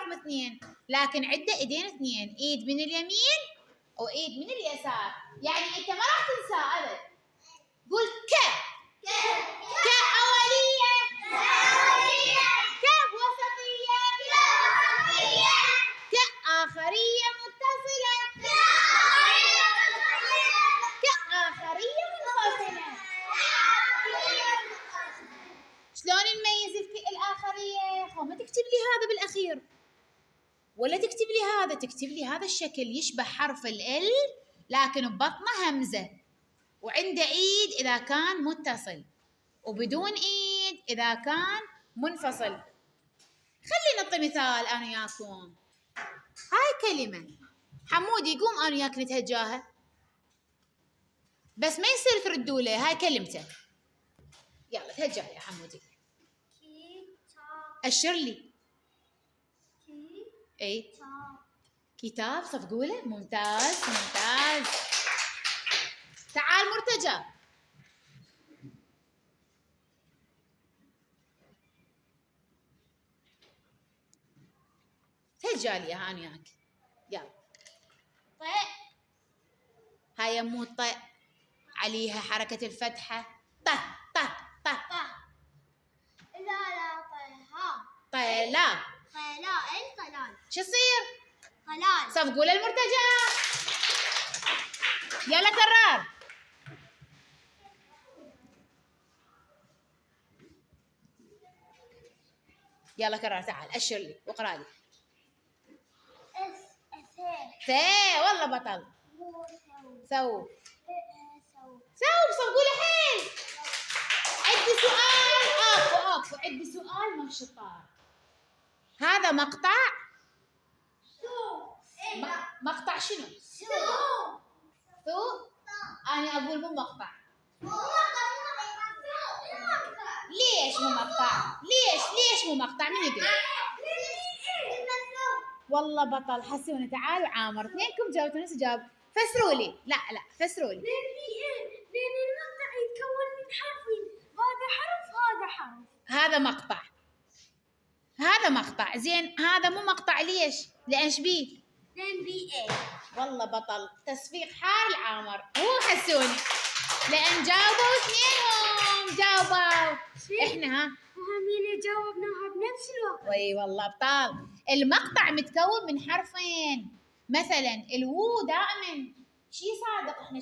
رقم 2، لكن عنده ايدين 2، ايد من اليمين وايد من اليسار، يعني انت ما راح تنسى ابد. قول ك كأولية، كوسطية، كآخرية متصلة، كآخرية منفصلة. شلون نميز الآخرية؟ ما تكتب لي هذا بالأخير ولا تكتب لي هذا، تكتب لي هذا الشكل يشبه حرف ال لكن ببطنه همزة، وعنده ايد اذا كان متصل، وبدون ايد اذا كان منفصل. خلينا نعطي مثال انا وياكم. هاي كلمة حمودي قوم انا وياك نتهجاها، بس ما يصير تردوا لي، هاي كلمته. يلا تهجاها يا حمودي. اشر لي. اي كتاب، صفقوا له. ممتاز ممتاز. تعال مرتجى. تهجالي انا وياك. يلا. طيء. هاي يمو طيء، عليها حركة الفتحة. ط ط ط. إذا لا طيها. طيلا. طيلا الطلال. شو يصير؟ طلال. صفقوا للمرتجى. يلا كرر. يلا كرر. تعال اشر لي واقرا لي. ثاء. والله بطل. ثوب. ثوب. صفقوا له حيل. عندي سؤال. اكو عندي سؤال من الشطار. هذا مقطع. مقطع شنو؟ ثوب. انا اقول مو مقطع. ليش مو مقطع؟ ليش مو مقطع؟ من يقول؟ والله بطل. حسوني. تعالوا عامر، اثنينكم جاوبتوا نفس الجواب. فسروا لي. لا فسروا لي. لأن المقطع يتكون من حرفين، هذا حرف هذا حرف. هذا مقطع. هذا مقطع. زين هذا مو مقطع. ليش؟ لأن ايش بيه؟ لأن بي. والله بطل. تصفيق حار العامر. هو حسوني لأن جاوبوا اثنينهم. جاوبوا. احنا وهمين جاوبناها بنفس الوقت. وي والله ابطال. المقطع متكون من حرفين، مثلا الوو دائما شي صادق احنا